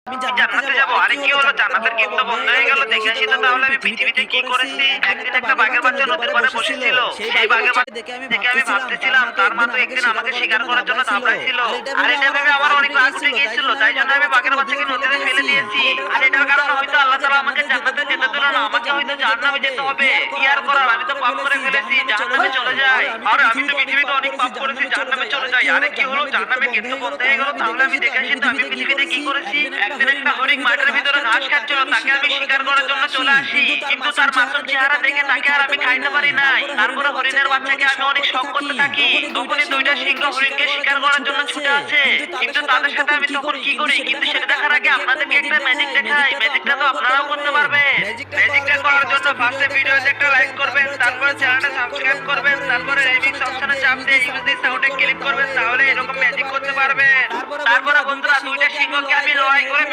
আমি জান্নাতে যাব। আরে কি হলো, জান্নাতের গেট তো বন্ধ হয়ে গেল। দেখে আসি তো তাহলে আমি পৃথিবীতে কি করেছি। একদিন একটা বাঘের বাচ্চা নদীর পাড়ে বসেছিল। সেই বাঘের বাচ্চা দেখে আমি ভাবতেছিলাম তার মা তো একদিন আমাকে শিকার করার জন্য দাঁড়াইছিল। আর এটা ভেবে আমার অনেক রাগ উঠে গিয়েছিল, তাই জন্য আমি বাঘের বাচ্চাকে নদীতে ফেলে দিয়েছি। আর এটার কারণে হয়তো আল্লাহ তাআলা আমাকে জান্নাতে যেতে দিল না, আমাকে হয়তো জাহান্নামে যেতে হবে। কি আর করার, আমি তো পাপ করে ফেলেছি, জাহান্নামে চলে যাই। আর আমি তো পৃথিবীতে অনেক পাপ করেছি, জাহান্নামে চলে যাই। আরে কি হলো, জাহান্নামে গেট তো বন্ধ হয়ে গেল। তাহলে আমি দেখে আসি তো আমি পৃথিবীতে কি করেছি। একদিন একটা হরিণ মাঠের ভিতরে ঘাস খাচ্ছিল, তাকে আমি শিকার করার জন্য চলে আসি। কিন্তু তার মাসুম চেহারা দেখে তাকে আর আমি খাইতে পারি নাই। তারপরে হরিণের বাচ্চাকে আমি অনেক শখ করতে থাকি। তখনই দুইটা সিংহ হরিণকে শিকার করার জন্য ছুটে আসে। কিন্তু তাদের সাথে আমি তখন কি করি, কিন্তু সেটা দেখার আগে আপনাদেরকে একটা ম্যাজিক দেখাই। ম্যাজিকটা তো আপনারাও করতে পারবেন। ম্যাজিকটা করার জন্য ফার্স্টে ভিডিওতে একটা লাইক করবেন, তারপরে চ্যানেলটা সাবস্ক্রাইব করবেন, তারপরে রিমিক্স অপশনে চাপ দিয়ে ইউজ দিস সাউন্ডে ক্লিক করবেন, তাহলে এরকম ম্যাজিক করতে পারবেন। তারপরে বন্ধুরা দুইটা সিংহকে আমি লড়াই করে